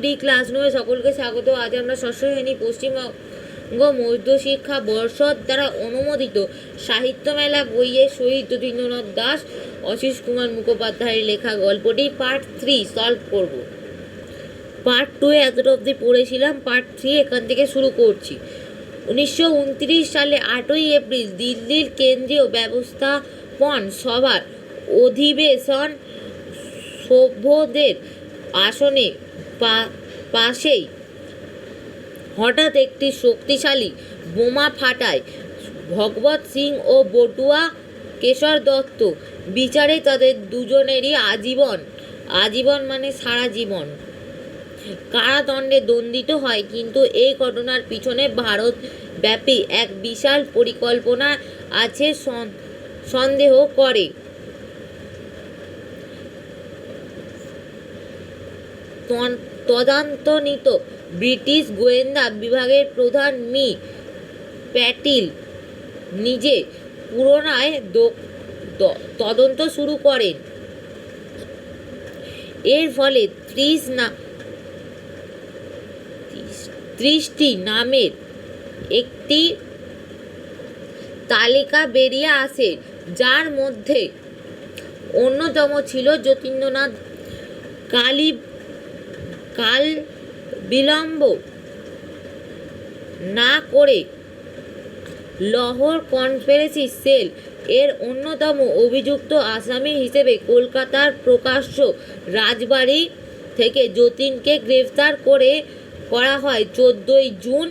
D ক্লাসরুমে সকলকে স্বাগত। আজ আমরা ষষ্ঠ শ্রেণী পশ্চিমবঙ্গ মধ্যশিক্ষা পর্ষদ দ্বারা অনুমোদিত সাহিত্য মেলা বইয়ের শহীদ যতীন্দ্রনাথ দাস, অশীষ কুমার মুখোপাধ্যায়ের লেখা গল্পটি পার্ট 3 সলভ করব। পার্ট 2 এতটা অবধি পড়েছিলাম, পার্ট 3 এখান থেকে শুরু করছি। 1929 সালে 8ই এপ্রিল দিল্লির কেন্দ্রীয় ব্যবস্থাপন সভার অধিবেশন সভ্যদের আসনে পাশেই হঠাৎ একটি শক্তিশালী বোমা ফাটায়। ভগবত সিং ও বটুয়া কেশর দত্ত বিচারে তাদের দুজনেরই আজীবন মানে সারা জীবন কারাদণ্ডে দণ্ডিত হয়। কিন্তু এই ঘটনার পিছনে ভারতব্যাপী এক বিশাল পরিকল্পনা আছে সন্দেহ করে তদন্তনিত ব্রিটিশ গোয়েন্দা বিভাগের প্রধান মি প্যাটেল নিজে পুনরায় তদন্ত শুরু করেন। এর ফলে 30টি নামের একটি তালিকা বেরিয়ে আসে, যার মধ্যে অন্যতম ছিল যতীন্দ্রনাথ। কাল বিলম্ব না করে লাহোর কনস্পিরেসি সেল এর অন্যতম অভিযুক্ত আসামি হিসেবে কলকাতার প্রকাশ্য রাজবাড়ি থেকে যতীনকে গ্রেফতার করা হয় 14ই জুন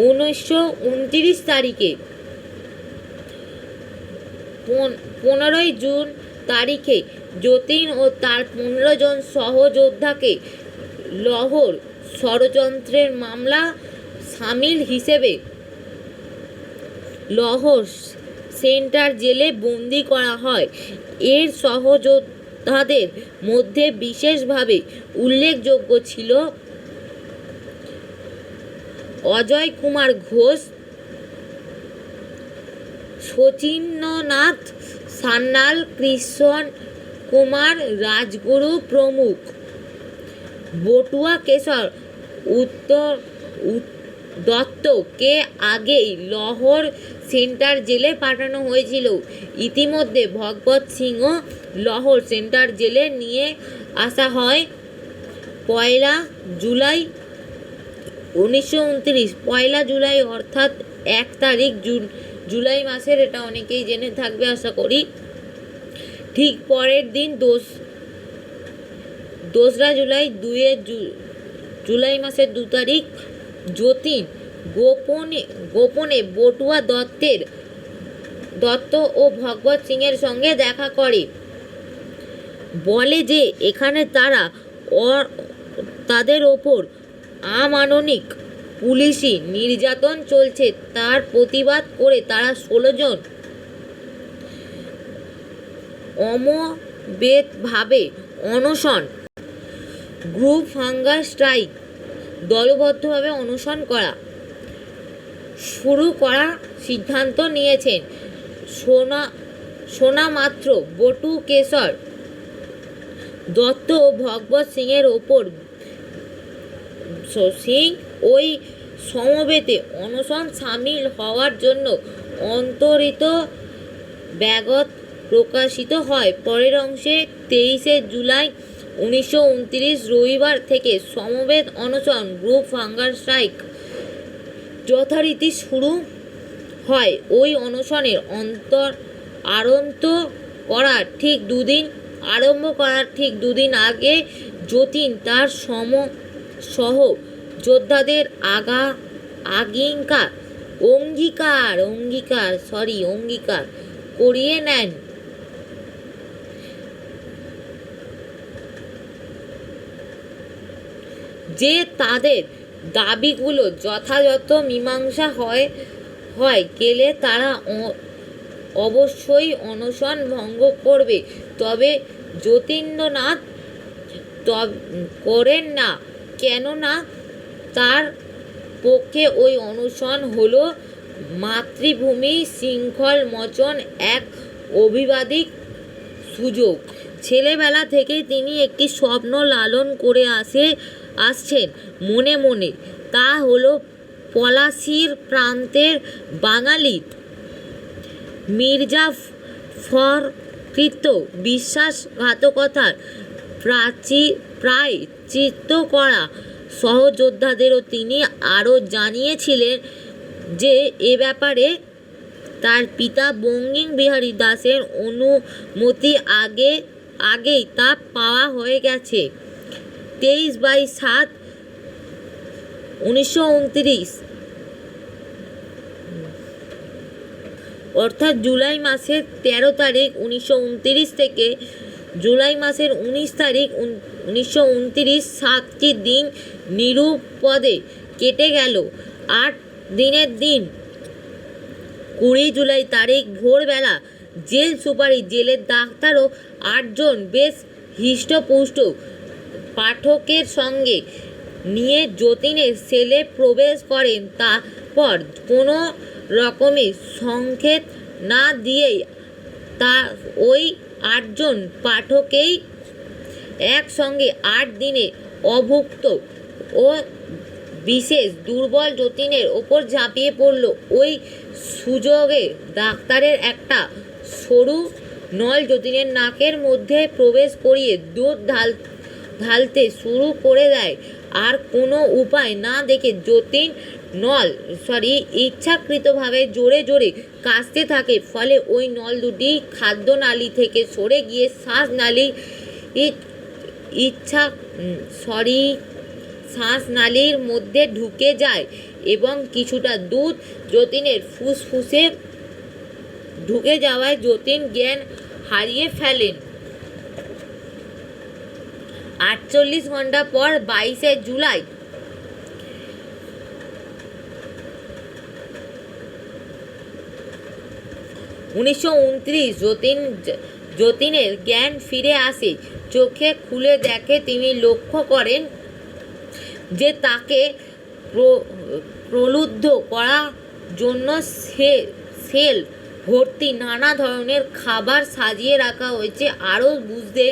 1929 তারিখে। 15ই জুন তারিখে যতীন ও তার 15 জন সহযোদ্ধাকে লাহোর ষড়যন্ত্রের মামলা শামিল হিসেবে লাহোর সেন্ট্রাল জেলে বন্দী করা হয়। এর সহযোদ্ধাদের মধ্যে বিশেষভাবে উল্লেখযোগ্য ছিল অজয় কুমার ঘোষ, শচীন্দ্রনাথ সান্যাল, কৃষ্ণ কুমার রাজগুরু প্রমুখ। বটুয়া কেশর দত্তকে আগেই লাহোর সেন্ট্রাল জেলে পাঠানো হয়েছিল। ইতিমধ্যে ভগবত সিংও লাহোর সেন্ট্রাল জেলে নিয়ে আসা হয় 1 জুলাই 1929। 1 জুলাই অর্থাৎ 1 তারিখ জুলাই মাসের, এটা অনেকেই জেনে থাকবে আশা করি। ঠিক পরের দিন 2রা জুলাই, জুলাই মাসের 2 তারিখ যতীন গোপনে বটুয়া দত্ত ও ভগবত সিং এর সঙ্গে দেখা করে, বলে যে এখানে তাদের ওপর অমানবিক পুলিশি নির্যাতন চলছে। তার প্রতিবাদ করে তারা 16 জন অমবেদভাবে অনশন, গ্রুপ হাঙ্গার স্ট্রাইক, দলবদ্ধভাবে অনশন শুরু করার সিদ্ধান্ত নিয়েছেন। শোনা মাত্র বটু কেশর দত্ত ও ভগবত সিং এর ওপর ওই সমবেতে অনশন সামিল হওয়ার জন্য অন্তরিত ব্যাগত প্রকাশিত হয়। পরের অংশে 23 জুলাই 1929 রবিবার থেকে সমবেত অনশন, গ্রুপ হাঙ্গার স্ট্রাইক যথারীতি শুরু হয়। ওই অনশনের আরম্ভ করার ঠিক দুদিন আগে যতীন তার সহযোদ্ধাদের অঙ্গীকার করিয়ে নেন যে তাদের দাবিগুলো যথাযথ মীমাংসা হয় গেলে তারা অবশ্যই অনশন ভঙ্গ করবে। তবে যতীন্দ্রনাথ করেন না, কেননা তার পক্ষে ওই অনশন হলো মাতৃভূমি শৃঙ্খল মোচন এক অভিবাদিক সুযোগ, ছেলেবেলা থেকেই তিনি একটি স্বপ্ন লালন করে আসছেন মনে মনে। তা হলো পলাশির প্রান্তের বাঙালি মির্জাফরকৃত বিশ্বাসঘাতকতার প্রায়শ্চিত্ত করা। সহযোদ্ধাদেরও তিনি আরও জানিয়েছিলেন যে এ ব্যাপারে তার পিতা বঙ্কিমবিহারী দাসের অনুমতি আগেই তা পাওয়া হয়ে গেছে। 23/7/1929 অর্থাৎ জুলাই মাসের 13 তারিখ 1929 থেকে জুলাই মাসের 19 তারিখ 1929 7টি দিন নিরুপদে কেটে গেল। 8 দিনের দিন 20 জুলাই তারিখ ভোরবেলা জেল সুপারি, জেলের ডাক্তার ও 8 জন বেশ হৃষ্টপুষ্ট পাঠকের সঙ্গে নিয়ে যতীনের সেলে প্রবেশ করেন। তারপর কোনো রকমের সংকেত না দিয়েই তা ওই 8 জন পাঠকেই একসঙ্গে 8 দিনে অভুক্ত ও বিশেষ দুর্বল যতীনের ওপর ঝাঁপিয়ে পড়ল। ওই সুযোগে ডাক্তারের একটা সরু নল যতীনের নাকের মধ্যে প্রবেশ করিয়ে দুধ ঢালতে শুরু করে দেয়। আর কোনো উপায় না দেখে যতীন ইচ্ছাকৃতভাবে জোরে জোরে কাশতে থাকে। ফলে ওই নল দুটি খাদ্যনালী থেকে সরে গিয়ে শ্বাসনালী শ্বাসনালীর মধ্যে ঢুকে যায় এবং কিছুটা দুধ যতীনের ফুসফুসে ঢুকে যাওয়ায় যতীন জ্ঞান হারিয়ে ফেলেন। 48 ঘন্টা পর 22শে জুলাই যতীনের জ্ঞান ফিরে আসে। চোখে খুলে দেখে, তিনি লক্ষ্য করেন যে তাকে প্রলুব্ধ করার জন্য সেল ভর্তি নানা ধরনের খাবার সাজিয়ে রাখা হয়েছে। আরও বুঝতে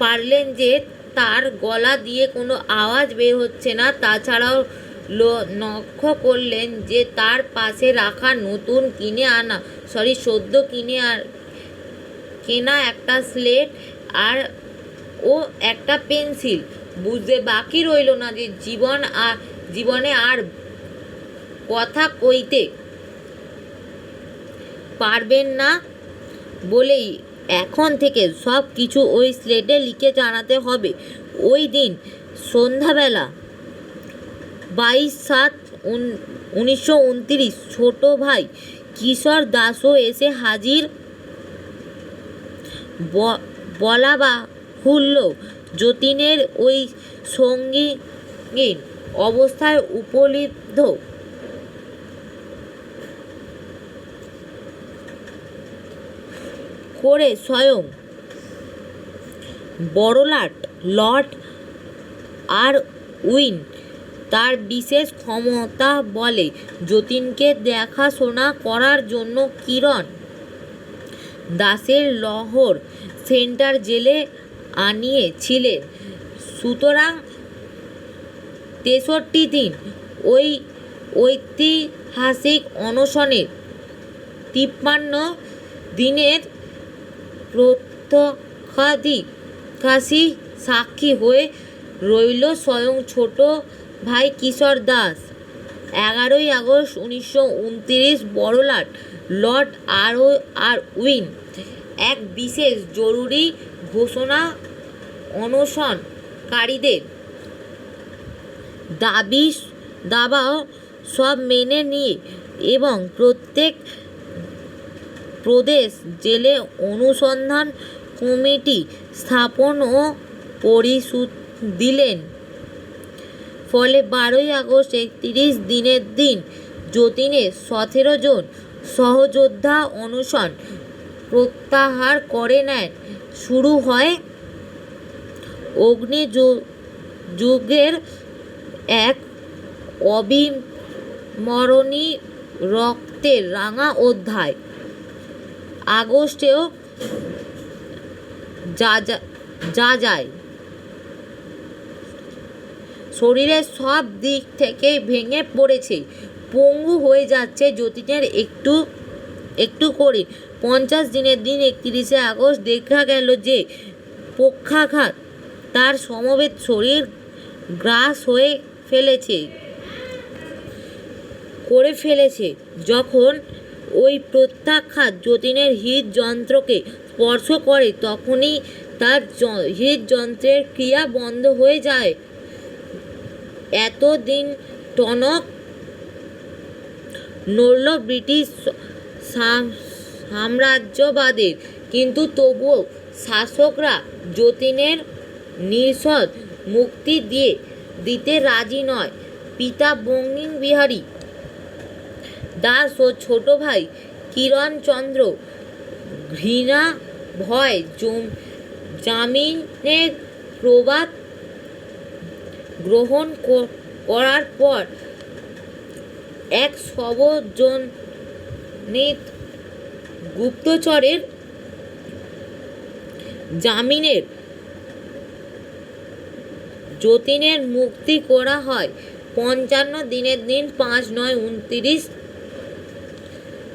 পারলেন যে তার গলা দিয়ে কোনো আওয়াজ বের হচ্ছে না। তাছাড়াও লক্ষ্য করলেন যে তার পাশে রাখা সদ্য কেনা একটা স্লেট ও একটা পেন্সিল। বুঝতে বাকি রইল না যে জীবনে আর কথা কইতে পারবেন না বলেই এখন থেকে সব কিছু ওই স্লেটে লিখে জানাতে হবে। ওই দিন সন্ধ্যাবেলা 22/7/1929 ছোট ভাই কিশোর দাসও এসে হাজির। বলা বাহুল্য, যতীনের ওই সঙ্গীন অবস্থায় উপলব্ধ করে স্বয়ং বড়লাট লর্ড আরউইন তার বিশেষ ক্ষমতা বলে যতীনকে দেখাশোনা করার জন্য কিরণ দাসের লাহোর সেন্ট্রাল জেলে আনিয়েছিলেন। সুতরাং 63 দিন ওই ঐতিহাসিক অনশনের 53 দিনের প্রত্যক্ষদর্শী সাক্ষী হয়ে রইল স্বয়ং ছোট ভাই Kishore Das. 11ই August 1929 বড়লাট Lord Irwin এক বিশেষ জরুরি ঘোষণা অনশনকারীদের দাবা সব মেনে নিয়ে এবং প্রত্যেক প্রদেশ জেলে অনুসন্ধান কমিটি স্থাপন ও পরিশোধ দিলেন। ফলে 12ই আগস্ট 31 দিনের দিন যতীনের 17 জন সহযোদ্ধা অনশন প্রত্যাহার করে নেন। শুরু হয় অগ্নিযুগের এক অবিস্মরণীয় রক্তের রাঙা অধ্যায়। আগস্টেও যা যায়, শরীরের সব দিক থেকেই ভেঙে পড়েছে, পঙ্গু হয়ে যাচ্ছে যতীনের একটু একটু করে। 50 দিনের দিন 31শে আগস্ট দেখা গেল যে পক্ষাঘাত তার সমবেত শরীর গ্রাস করে ফেলেছে। যখন ওই প্রত্যাঘাত যতীনের হৃদযন্ত্রকে স্পর্শ করে, তখনই তার হৃদযন্ত্রের ক্রিয়া বন্ধ হয়ে যায়। এতদিন টনক নড়ল ব্রিটিশ সাম্রাজ্যবাদের, কিন্তু তবুও শাসকরা যতীনের নির্ঘাত মুক্তি দিতে রাজি নয়। পিতা বঙ্কিমবিহারী দাস ও ছোট ভাই কিরণচন্দ্র ঘৃণা ভয় জামিনের প্রবাদ গ্রহণ করার পর এক সর্বজনীন গুপ্তচরের জামিনে যতীনের মুক্তি করা হয়। 55 দিনের দিন 5/9/29,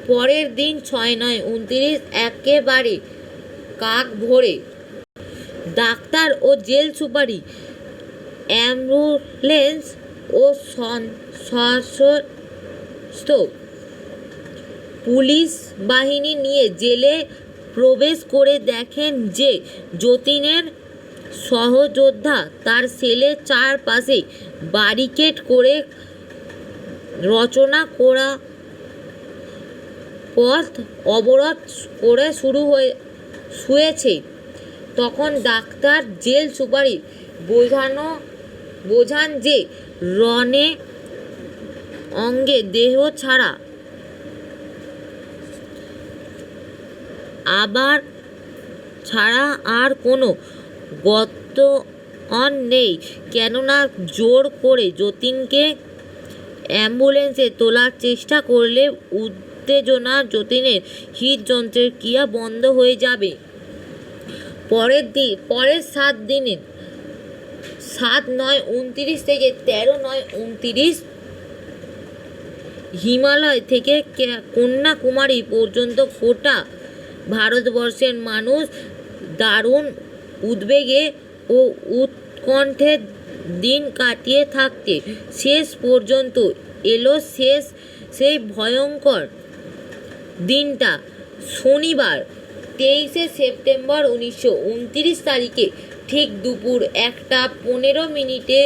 পরের দিন 6/9/29, একেবারে কাক ভোরে ডাক্তার ও জেল সুপারি, অ্যাম্বুলেন্স ও সশস্ত্র পুলিশ বাহিনী নিয়ে জেলে প্রবেশ করে দেখেন যে যতীনের সহযোদ্ধা তার সেলের চারপাশে ব্যারিকেড করে রচনা করা পথ অবরোধ করে শুয়েছে। তখন ডাক্তার জেল সুপারি বোঝান যে রণে অঙ্গে দেহ ছাড়া আর কোনো গত্যন্তর নেই, কেননা জোর করে যতীনকে অ্যাম্বুলেন্সে তোলার চেষ্টা করলে উত্তেজনা যতীনের হৃদযন্ত্রের ক্রিয়া বন্ধ হয়ে যাবে। পরের 7 দিনে 7/9/29 থেকে 13/9/29 হিমালয় থেকে কন্যাকুমারী পর্যন্ত গোটা ভারতবর্ষের মানুষ দারুণ উদ্বেগে ও উৎকণ্ঠে দিন কাটিয়ে থাকতে শেষ পর্যন্ত এলো সেই ভয়ঙ্কর দিনটা। শনিবার 23শে সেপ্টেম্বর 1929 তারিখে ঠিক দুপুর 1:15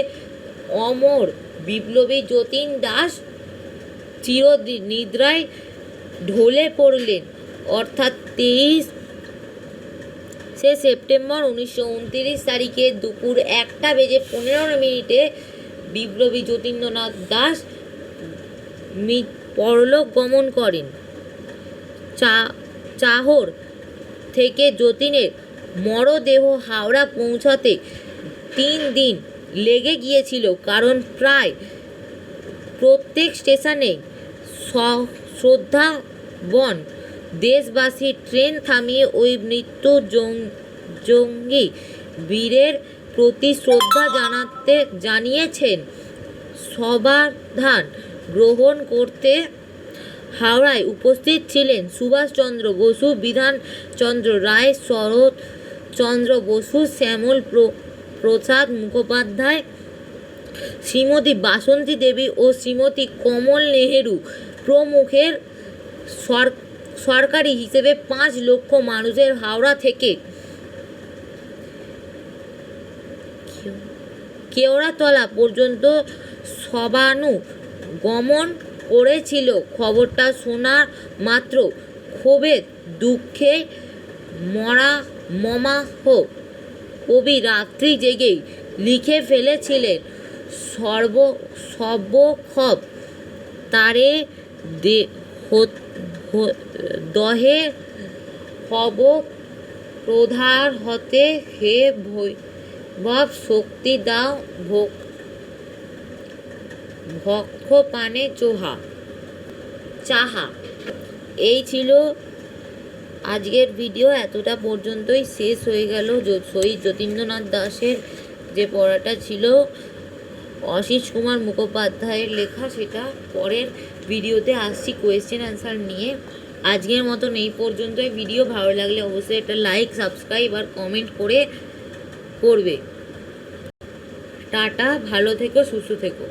অমর বিপ্লবী যতীন দাস চিরনিদ্রায় ঢলে পড়লেন। অর্থাৎ 23শে সেপ্টেম্বর 1929 তারিখে দুপুর 1:15 বিপ্লবী যতীন্দ্রনাথ দাস পরলোক গমন করেন। চাহর থেকে যতীনের মরদেহ হাওড়া পৌঁছাতে 3 দিন লেগে গিয়েছিল, কারণ প্রায় প্রত্যেক স্টেশনে শ্রদ্ধাবন দেশবাসী ট্রেন থামিয়ে ওই মৃত্যুঞ্জয়ী বীরের প্রতি শ্রদ্ধা জানিয়েছেন। সমাধান গ্রহণ করতে হাওড়ায় উপস্থিত ছিলেন সুভাষচন্দ্র বসু, বিধানচন্দ্র রায়, শরৎচন্দ্র বসু, শ্যামল প্রসাদ মুখোপাধ্যায়, শ্রীমতী বাসন্তী দেবী ও শ্রীমতী কমল নেহেরু প্রমুখের। সরকারি হিসেবে 5 লক্ষ মানুষের হাওড়া থেকে কেওড়াতলা পর্যন্ত সমানুগমন করেছিল। খবরটা শোনা মাত্র ক্ষোভে দুঃখে মমাহ কবি রাত্রি জেগেই লিখে ফেলেছিলেন, সর্বক্ষোভ তারে দহে হব প্রধার হতে, হে ভৈরব শক্তি দাও ভক্ষ পানে চাহা। এই ছিল আজকের ভিডিও এতটা পর্যন্তই শেষ হয়ে গেল। শহীদ যতীন্দ্রনাথ দাশের যে পড়াটা ছিল আশিস কুমার মুখোপাধ্যায়ের লেখা, সেটা পরের ভিডিওতে আসছি কোয়েশ্চেন অ্যান্সার নিয়ে। আজকের মতন এই পর্যন্তই। ভিডিও ভালো লাগলে অবশ্যই একটা লাইক, সাবস্ক্রাইব আর কমেন্ট করবে। টাটা, ভালো থেকো, সুস্থ থেকো।